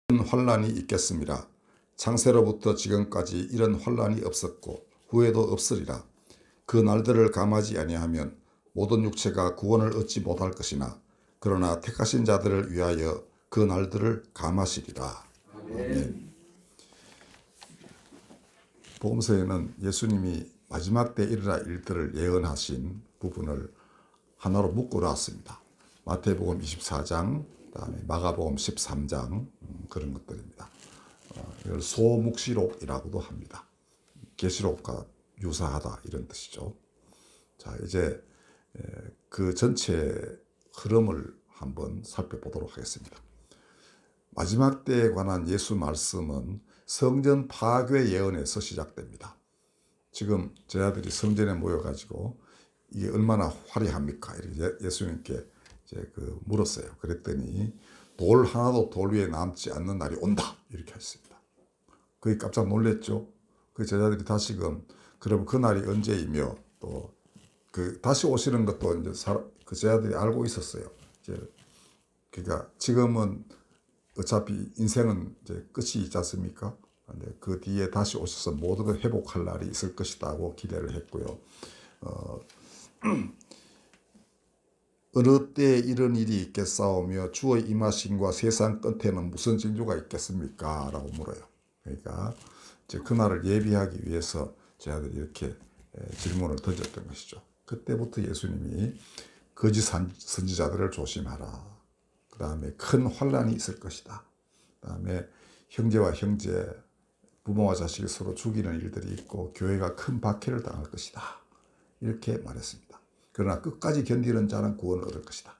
이런 환란이 있겠습니다. 창세로부터 지금까지 이런 환란이 없었고 후에도 없으리라. 그 날들을 감하지 아니하면 모든 육체가 구원을 얻지 못할 것이나 그러나 택하신 자들을 위하여 그 날들을 감하시리라. 아멘. 복음서에는 예수님이 마지막 때 일어날 일들을 예언하신 부분을 하나로 묶어놨습니다. 마태복음 24장, 그다음에 마가복음 13장 그런 것들입니다. 이걸 소묵시록이라고도 합니다. 계시록과 유사하다 이런 뜻이죠. 자, 이제 그 전체 흐름을 한번 살펴보도록 하겠습니다. 마지막 때에 관한 예수 말씀은 성전 파괴 예언에서 시작됩니다. 지금 제자들이 성전에 모여가지고 이게 얼마나 화려합니까? 이렇게 예수님께 이제 물었어요. 그랬더니 돌 하나도 돌 위에 남지 않는 날이 온다 이렇게 하셨습니다. 그게 깜짝 놀랐죠. 그 제자들이 다시금 그럼 그 날이 언제이며 또 그 다시 오시는 것도 이제 그 제자들이 알고 있었어요. 이제 그러니까 지금은 어차피 인생은 이제 끝이 있지 않습니까? 근데 그 뒤에 다시 오셔서 모든 걸 회복할 날이 있을 것이라고 기대를 했고요. 어느 때에 이런 일이 있겠사오며 주의 임하심과 세상 끝에는 무슨 징조가 있겠습니까? 라고 물어요. 그러니까 이제 그날을 예비하기 위해서 제자들이 이렇게 질문을 던졌던 것이죠. 그때부터 예수님이 거짓 선지자들을 조심하라. 그 다음에 큰 환란이 있을 것이다. 그 다음에 형제와 형제, 부모와 자식이 서로 죽이는 일들이 있고 교회가 큰 박해를 당할 것이다. 이렇게 말했습니다. 그러나 끝까지 견디는 자는 구원을 얻을 것이다.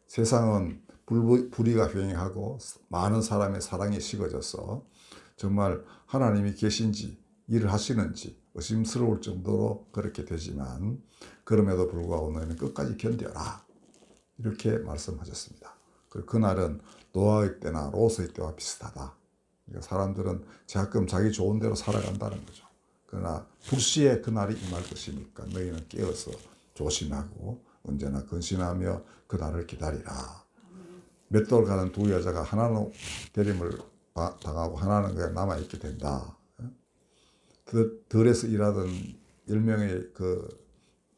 세상은 불의가 횡행하고 많은 사람의 사랑이 식어져서 정말 하나님이 계신지 일을 하시는지 의심스러울 정도로 그렇게 되지만 그럼에도 불구하고 너희는 끝까지 견뎌라. 이렇게 말씀하셨습니다. 그날은 노아의 때나 롯의 때와 비슷하다. 그러니까 사람들은 가끔 자기 좋은 대로 살아간다는 거죠. 그러나 불시에 그날이 임할 것이니까 너희는 깨어서 조심하고 언제나 근신하며 그날을 기다리라. 몇 돌 가는 두 여자가 하나는 대림을 당하고 하나는 그냥 남아있게 된다. 들에서 일하던 10명의 그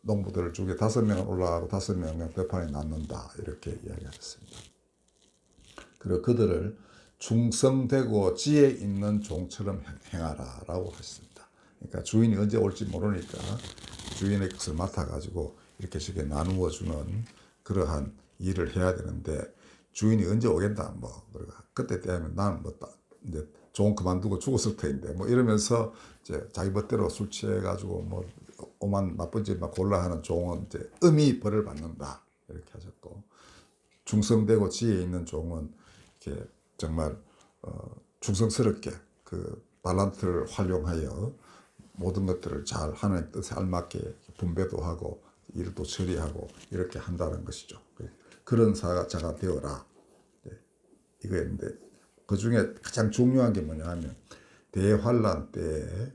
농부들 중에 5명은 올라가고 5명은 벽판에 남는다. 이렇게 이야기하셨습니다. 그리고 그들을 충성되고 지혜 있는 종처럼 행하라 라고 하셨습니다. 그러니까 주인이 언제 올지 모르니까 주인의 것을 맡아가지고 이렇게 저게 나누어 주는 그러한 일을 해야 되는데 주인이 언제 오겠다 그때 되면 나는 이제 종 그만두고 죽었을 터인데 이러면서 이제 자기 멋대로 술 취해가지고 오만 나쁜 짓만 골라 하는 종은 이제 음히 벌을 받는다 이렇게 하셨고, 충성되고 지혜 있는 종은 이렇게 정말 충성스럽게 그 달란트를 활용하여 모든 것들을 잘 하나님의 뜻에 알맞게 분배도 하고 일도 처리하고 이렇게 한다는 것이죠. 그런 자가 되어라. 이거였는데 그 중에 가장 중요한 게 뭐냐 하면 대환란 때에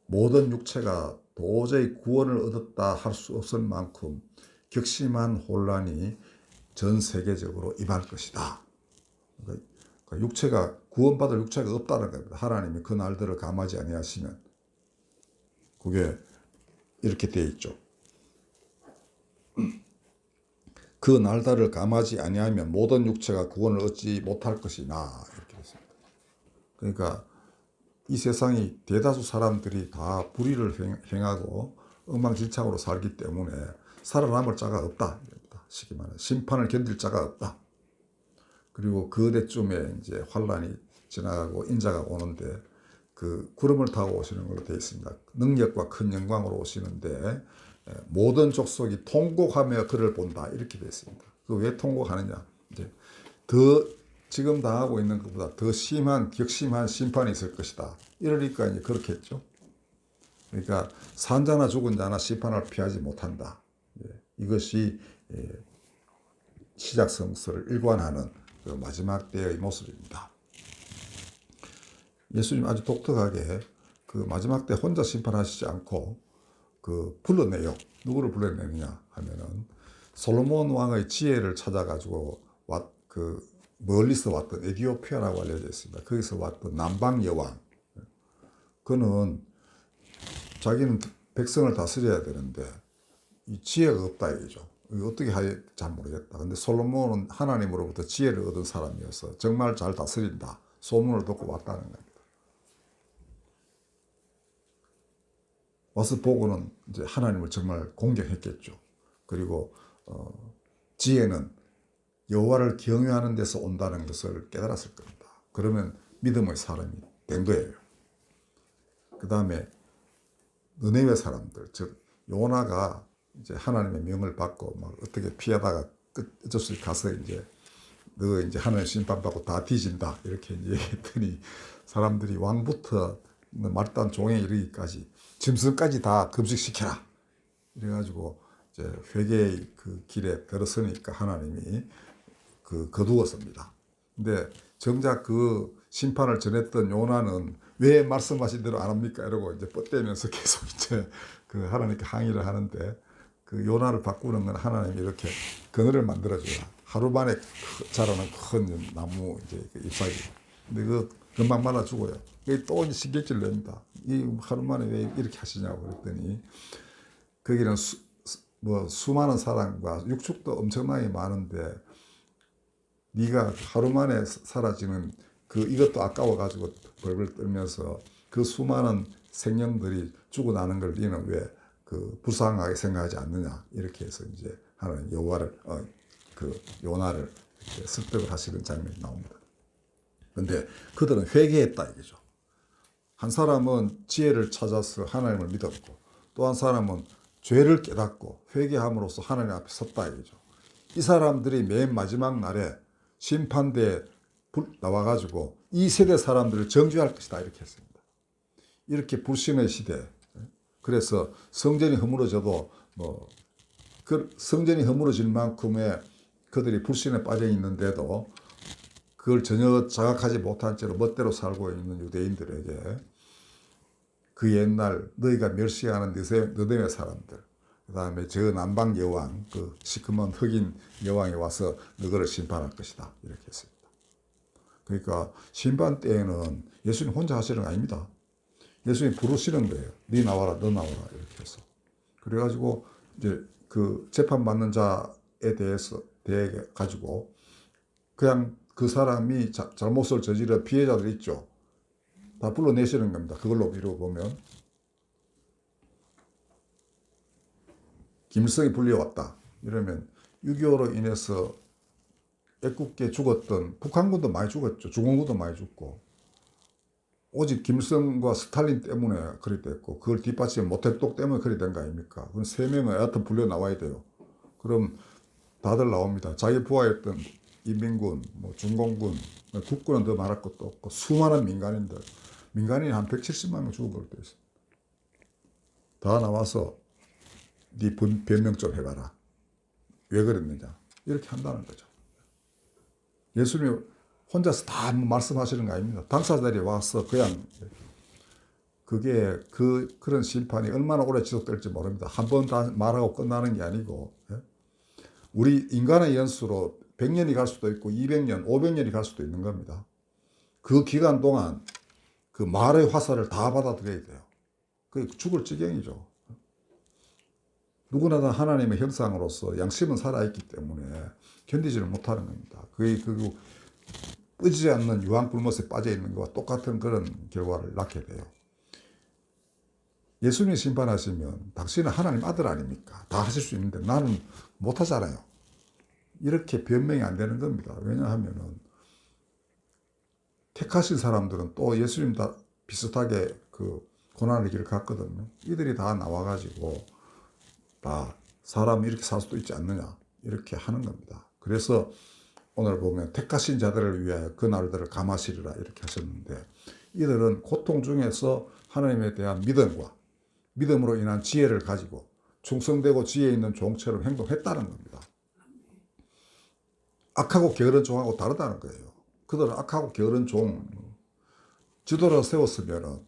모든 육체가 도저히 구원을 얻었다 할 수 없을 만큼 격심한 혼란이 전 세계적으로 임할 것이다. 그러니까 육체가 구원받을 육체가 없다는 겁니다. 하나님이 그 날들을 감하지 아니하시면 그게 이렇게 되어 있죠. 그 날들을 감하지 아니하면 모든 육체가 구원을 얻지 못할 것이나 이렇게 됐습니다. 그러니까 이 세상이 대다수 사람들이 다 불의를 행하고 엉망진창으로 살기 때문에 살아남을 자가 없다. 쉽게 말해 심판을 견딜 자가 없다. 그리고 그때쯤에 이제 환란이 지나가고 인자가 오는데 그 구름을 타고 오시는 걸로 되어 있습니다. 능력과 큰 영광으로 오시는데 모든 족속이 통곡하며 그를 본다 이렇게 되어 있습니다. 그 왜 통곡하느냐? 이제 더 지금 당하고 있는 것보다 더 심한 격심한 심판이 있을 것이다. 이러니까 이제 그렇게 했죠. 그러니까 산 자나 죽은 자나 심판을 피하지 못한다. 이것이 시작 성서를 일관하는 그 마지막 때의 모습입니다. 예수님 아주 독특하게 그 마지막 때 혼자 심판하시지 않고 불러내요. 누구를 불러내느냐 하면은 솔로몬 왕의 지혜를 찾아가지고 멀리서 왔던 에디오피아라고 알려져 있습니다. 거기서 왔던 남방 여왕. 그는 자기는 백성을 다스려야 되는데 이 지혜가 없다 이거죠. 어떻게 할지 잘 모르겠다. 근데 솔로몬은 하나님으로부터 지혜를 얻은 사람이어서 정말 잘 다스린다. 소문을 듣고 왔다는 겁니다. 와서 보고는 이제 하나님을 정말 공경했겠죠. 그리고 지혜는 여호와를 경외하는 데서 온다는 것을 깨달았을 겁니다. 그러면 믿음의 사람이 된 거예요. 그 다음에 느네웨 사람들, 즉 요나가 이제 하나님의 명을 받고 막 어떻게 피하다가 어쩔 수 없이 가서 이제 너 이제 하나님 심판받고 다 뒤진다 이렇게 이제 했더니 사람들이 왕부터 말단 종에 이르기까지 짐승까지 다 금식시켜라 이래가지고 이제 회개의 그 길에 들어서니까 하나님이 거두었습니다. 근데 정작 그 심판을 전했던 요나는 왜 말씀하신 대로 안 합니까? 이러고 이제 뻗대면서 계속 이제 그 하나님께 항의를 하는데 그 요나를 바꾸는 건 하나님이 이렇게 그늘을 만들어줘라. 하루 만에 자라는 큰 나무 이제 잎사귀. 근데 그 금방 말라 죽어요. 또 이제 신경질 냅니다. 이 하루 만에 왜 이렇게 하시냐고 그랬더니 거기는 수많은 사람과 육축도 엄청나게 많은데 네가 하루 만에 사라지는 이것도 아까워가지고 벌벌 떨면서 그 수많은 생명들이 죽어나는 걸 너는 왜 불쌍하게 생각하지 않느냐 이렇게 해서 이제 하나님 여호와를 요나를 이렇게 설득을 하시는 장면이 나옵니다. 그런데 그들은 회개했다 이거죠. 한 사람은 지혜를 찾아서 하나님을 믿었고 또 한 사람은 죄를 깨닫고 회개함으로써 하나님 앞에 섰다 이거죠. 이 사람들이 맨 마지막 날에 심판대에 나와가지고 이 세대 사람들을 정죄할 것이다 이렇게 했습니다. 이렇게 불신의 시대. 그래서 성전이 허물어져도 성전이 허물어질 만큼의 그들이 불신에 빠져 있는데도 그걸 전혀 자각하지 못한 채로 멋대로 살고 있는 유대인들에게 그 옛날 너희가 멸시하는 느헤미야 사람들, 그 다음에 저 남방 여왕, 그 시커먼 흑인 여왕이 와서 너희를 심판할 것이다 이렇게 했습니다. 그러니까 심판 때에는 예수님 혼자 하시는 거 아닙니다. 예수님 부르시는 거예요. 네 나와라, 너 나와라 이렇게 해서. 그래가지고 이제 그 재판 받는 자에 대해 가지고 그냥 그 사람이 잘못을 저지른 피해자들 있죠. 다 불러내시는 겁니다. 그걸로 미뤄보면 김일성이 불려왔다. 이러면 6.25로 인해서 애꿎게 죽었던 북한군도 많이 죽었죠. 중공군도 많이 죽고 오직 김일성과 스탈린 때문에 그리 됐고 그걸 뒷받침 못한 똑 때문에 그리 된 거 아닙니까? 그럼 3명은 여하튼 불려 나와야 돼요. 그럼 다들 나옵니다. 자기 부하였던 인민군, 중공군, 국군은 더 말할 것도 없고 수많은 민간인이 한 170만 명 죽은 걸로 되어 있습니다. 다 나와서 네 변명 좀 해봐라. 왜 그랬느냐. 이렇게 한다는 거죠. 예수님이 혼자서 다 말씀하시는 거 아닙니다. 당사자들이 와서 그냥 그게 그런 심판이 얼마나 오래 지속될지 모릅니다. 한 번 다 말하고 끝나는 게 아니고 우리 인간의 연수로 100년이 갈 수도 있고 200년, 500년이 갈 수도 있는 겁니다. 그 기간 동안 그 말의 화살을 다 받아들여야 돼요. 그게 죽을 지경이죠. 누구나 다 하나님의 형상으로서 양심은 살아있기 때문에 견디지를 못하는 겁니다. 그리고 빠지지 않는 유황불못에 빠져있는 것과 똑같은 그런 결과를 낳게 돼요. 예수님이 심판하시면 당신은 하나님 아들 아닙니까? 다 하실 수 있는데 나는 못하잖아요. 이렇게 변명이 안 되는 겁니다. 왜냐하면은 택하신 사람들은 또 예수님과 비슷하게 그 고난의 길을 갔거든요. 이들이 다 나와가지고 다 사람이 이렇게 살 수도 있지 않느냐 이렇게 하는 겁니다. 그래서 오늘 보면 택하신 자들을 위하여 그 날들을 감하시리라 이렇게 하셨는데 이들은 고통 중에서 하나님에 대한 믿음과 믿음으로 인한 지혜를 가지고 충성되고 지혜 있는 종처럼 행동했다는 겁니다. 악하고 게으른 종하고 다르다는 거예요. 그들은 악하고 게으른 종, 지도를 세웠으면은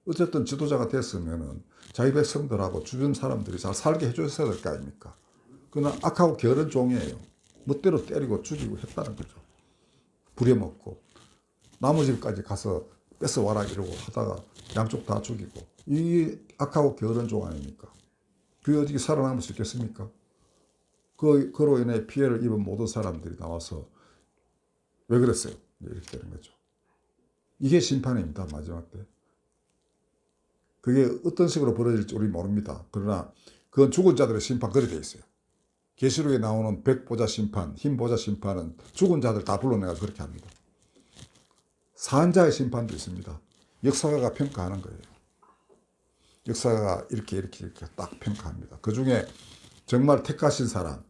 어쨌든 지도자가 됐으면은 자기 백성들하고 주변 사람들이 잘 살게 해줬어야 될 거 아닙니까? 그러나 악하고 게으른 종이에요. 멋대로 때리고 죽이고 했다는 거죠. 부려먹고 나무 집까지 가서 뺏어와라 이러고 하다가 양쪽 다 죽이고, 이 악하고 게으른 종 아닙니까? 그게 어떻게 살아남을 수 있겠습니까? 그로 인해 피해를 입은 모든 사람들이 나와서 왜 그랬어요? 이렇게 되는 거죠. 이게 심판입니다. 마지막 때. 그게 어떤 식으로 벌어질지 우리 모릅니다. 그러나 그건 죽은 자들의 심판, 그리 돼 있어요. 계시록에 나오는 백보자 심판, 흰보자 심판은 죽은 자들 다 불러내가 그렇게 합니다. 사한자의 심판도 있습니다. 역사가가 평가하는 거예요. 역사가가 이렇게 딱 평가합니다. 그 중에 정말 택하신 사람,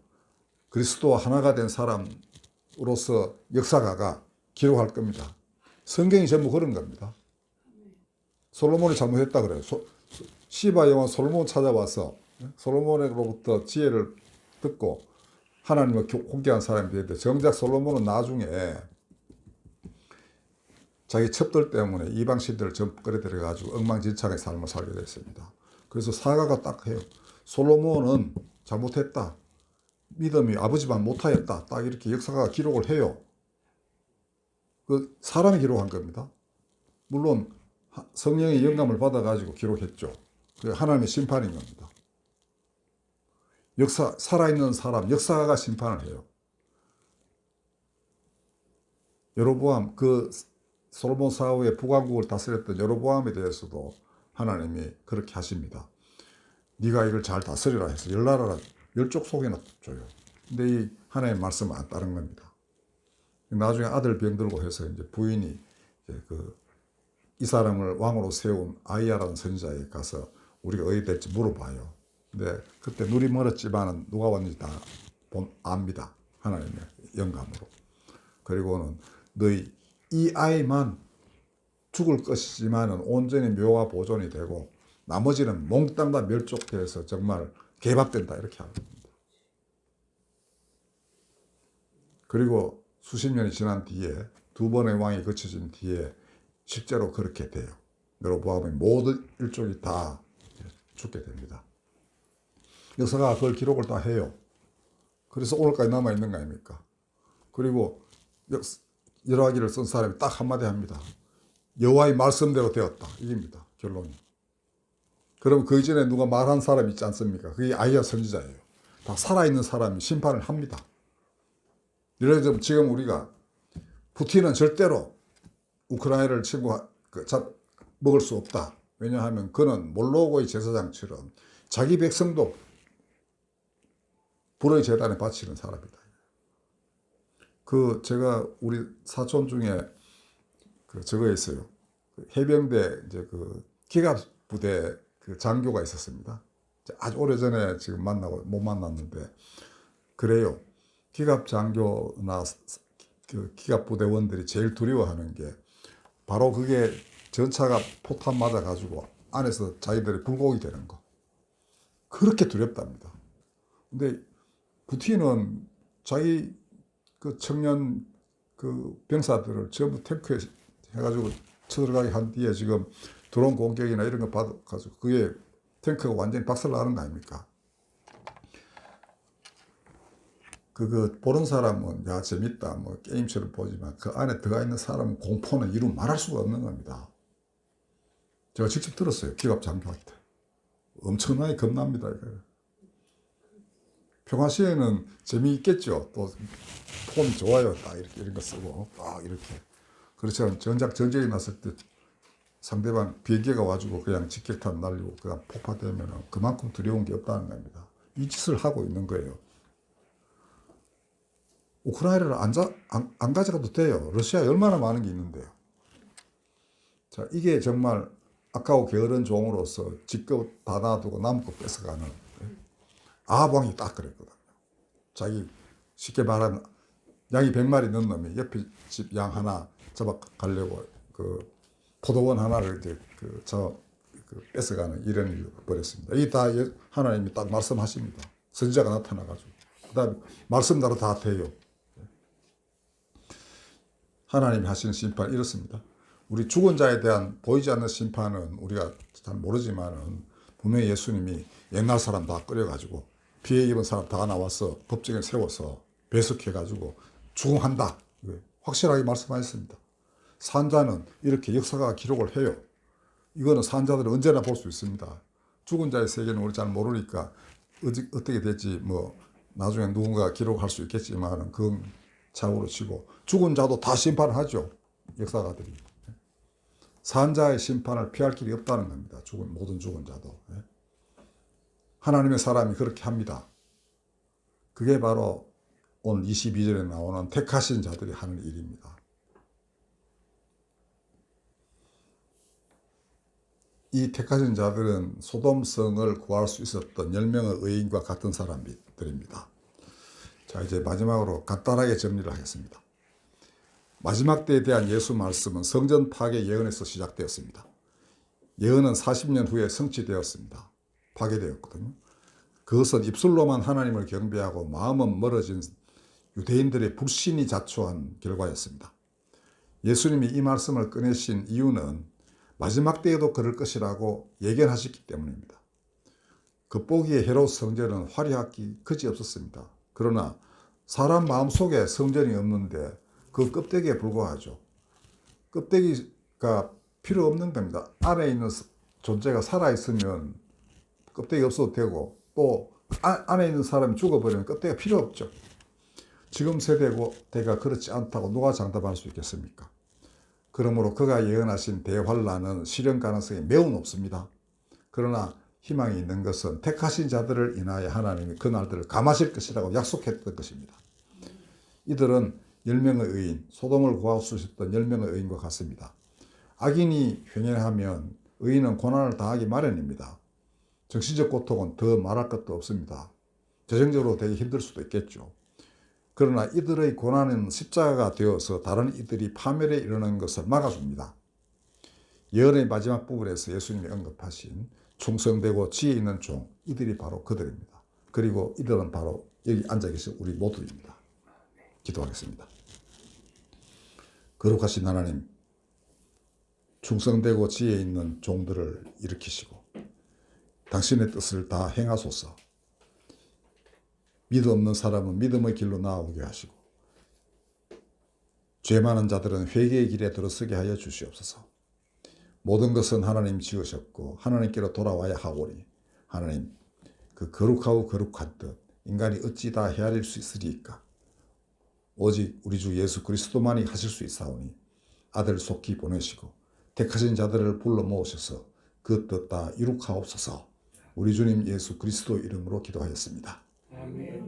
그리스도와 하나가 된 사람으로서 역사가가 기록할 겁니다. 성경이 전부 그런 겁니다. 솔로몬이 잘못했다 그래요. 시바 여왕 솔로몬 찾아와서 솔로몬으로부터 지혜를 듣고 하나님을 공개한 사람이 되는데, 정작 솔로몬은 나중에 자기 첩들 때문에 이방 신들을 전부 끌어들여가지고 엉망진창의 삶을 살게 됐습니다. 그래서 사가가 딱 해요. 솔로몬은 잘못했다. 믿음이 아버지만 못하였다. 딱 이렇게 역사가 기록을 해요. 그 사람이 기록한 겁니다. 물론 성령의 영감을 받아가지고 기록했죠. 그게 하나님의 심판인 겁니다. 살아있는 사람, 역사가 심판을 해요. 여로보암, 솔로몬 사후에 북왕국을 다스렸던 여로보암에 대해서도 하나님이 그렇게 하십니다. 네가 이걸 잘 다스리라 해서 열나라라, 열쪽 속에나 줘요. 근데 이 하나님의 말씀은 안 따른 겁니다. 나중에 아들 병들고 해서 이제 부인이 이제 이 사람을 왕으로 세운 아이야라는 선지자에 가서 우리가 어디 될지 물어봐요. 근데 그때 눈이 멀었지만은 누가 왔는지 다 압니다. 하나님의 영감으로. 그리고는 너희 이 아이만 죽을 것이지만은 온전히 묘가 보존이 되고 나머지는 몽땅 다 멸족돼서 정말 개박된다, 이렇게 합니다. 그리고 수십 년이 지난 뒤에 두 번의 왕이 거쳐진 뒤에 실제로 그렇게 돼요. 여로보암의 모든 일족이 다 죽게 됩니다. 역사가 그걸 기록을 다 해요. 그래서 오늘까지 남아있는 거 아닙니까? 그리고 열왕기를 쓴 사람이 딱 한마디 합니다. 여호와의 말씀대로 되었다. 이깁니다. 결론이. 그럼 그 이전에 누가 말한 사람이 있지 않습니까? 그게 아이야 선지자예요. 다 살아있는 사람이 심판을 합니다. 예를 들면 지금 우리가 푸틴은 절대로 우크라이나를 먹을 수 없다. 왜냐하면 그는 몰로고의 제사장처럼 자기 백성도 불의 제단에 바치는 사람이다. 제가 우리 사촌 중에 저거 있어요. 해병대 이제 기갑 부대 장교가 있었습니다. 아주 오래전에 지금 못 만났는데, 그래요. 기갑 장교나 기갑 부대원들이 제일 두려워하는 게 바로 그게 전차가 포탄 맞아가지고 안에서 자기들이 불고기 되는 거. 그렇게 두렵답니다. 근데 푸틴은 자기 청년 병사들을 전부 탱크에 해가지고 쳐들어가게 한 뒤에 지금 드론 공격이나 이런 거 받아가지고 그게 탱크가 완전히 박살나는 거 아닙니까? 그거 보는 사람은 야 재밌다 뭐 게임처럼 보지만 그 안에 들어가 있는 사람은 공포는 이루 말할 수가 없는 겁니다. 제가 직접 들었어요. 기갑 장교한테. 엄청나게 겁납니다. 이거. 평화시에는 재미있겠죠. 또 폼이 좋아요. 딱 이렇게 이런 거 쓰고 딱 이렇게. 그렇지만 전쟁이 났을 때 상대방 비행기가 와주고 그냥 직격탄 날리고 그냥 폭파되면 그만큼 두려운 게 없다는 겁니다. 이 짓을 하고 있는 거예요. 우크라이나를 안 가져가도 돼요. 러시아에 얼마나 많은 게 있는데요. 자, 이게 정말 악하고 게으른 종으로서 직급 다 놔두고 남의 거 뺏어가는 아합왕이 딱 그랬거든요. 자기 쉽게 말하면 양이 100마리 넣은 놈이 옆에 집 양 하나 잡아가려고 포도원 하나를 이제 뺏어가는 이런 일을 벌였습니다. 이게 다 하나님이 딱 말씀하십니다. 선지자가 나타나가지고. 그 다음에 말씀대로 다 돼요. 하나님이 하시는 심판은 이렇습니다. 우리 죽은 자에 대한 보이지 않는 심판은 우리가 잘 모르지만은 분명히 예수님이 옛날 사람 다 끌어가지고 피해 입은 사람 다 나와서 법정에 세워서 배석해가지고 죽음한다. 확실하게 말씀하셨습니다. 산자는 이렇게 역사가 기록을 해요. 이거는 산자들은 언제나 볼 수 있습니다. 죽은 자의 세계는 우리 잘 모르니까 어떻게 될지 뭐 나중에 누군가 기록할 수 있겠지만 그건 차후로 치고, 죽은 자도 다 심판하죠. 역사가들이. 산자의 심판을 피할 길이 없다는 겁니다. 모든 죽은 자도. 하나님의 사람이 그렇게 합니다. 그게 바로 오늘 22절에 나오는 택하신 자들이 하는 일입니다. 이 택하신 자들은 소돔성을 구할 수 있었던 10명의 의인과 같은 사람들입니다. 자, 이제 마지막으로 간단하게 정리를 하겠습니다. 마지막 때에 대한 예수 말씀은 성전 파괴 예언에서 시작되었습니다. 예언은 40년 후에 성취되었습니다. 파괴되었거든요. 그것은 입술로만 하나님을 경배하고 마음은 멀어진 유대인들의 불신이 자초한 결과였습니다. 예수님이 이 말씀을 꺼내신 이유는 마지막 때에도 그럴 것이라고 예견하셨기 때문입니다. 겉보기에 헤롯 성전은 화려하기 그지없었습니다. 그러나 사람 마음속에 성전이 없는데 그 껍데기에 불과하죠. 껍데기가 필요 없는 겁니다. 안에 있는 존재가 살아있으면 껍데기 없어도 되고, 또 안에 있는 사람이 죽어버리면 껍데기가 필요 없죠. 지금 세대가 그렇지 않다고 누가 장담할 수 있겠습니까? 그러므로 그가 예언하신 대환란은 실현 가능성이 매우 높습니다. 그러나 희망이 있는 것은 택하신 자들을 인하여 하나님이 그 날들을 감하실 것이라고 약속했던 것입니다. 이들은 10명의 의인, 소돔을 구할 수 있었던 10명의 의인과 같습니다. 악인이 횡행하면 의인은 고난을 당하기 마련입니다. 정신적 고통은 더 말할 것도 없습니다. 재정적으로 되게 힘들 수도 있겠죠. 그러나 이들의 고난은 십자가가 되어서 다른 이들이 파멸에 이르는 것을 막아줍니다. 예언의 마지막 부분에서 예수님이 언급하신 충성되고 지혜 있는 종, 이들이 바로 그들입니다. 그리고 이들은 바로 여기 앉아 계신 우리 모두입니다. 기도하겠습니다. 거룩하신 하나님, 충성되고 지혜 있는 종들을 일으키시고 당신의 뜻을 다 행하소서. 믿음 없는 사람은 믿음의 길로 나아오게 하시고 죄 많은 자들은 회개의 길에 들어서게 하여 주시옵소서. 모든 것은 하나님 지으셨고 하나님께로 돌아와야 하오니 하나님, 그 거룩하고 거룩한 뜻 인간이 어찌 다 헤아릴 수 있으리까? 오직 우리 주 예수 그리스도만이 하실 수 있사오니 아들 속히 보내시고 택하신 자들을 불러 모으셔서 그 뜻 다 이룩하옵소서. 우리 주님 예수 그리스도 이름으로 기도하였습니다. 아멘.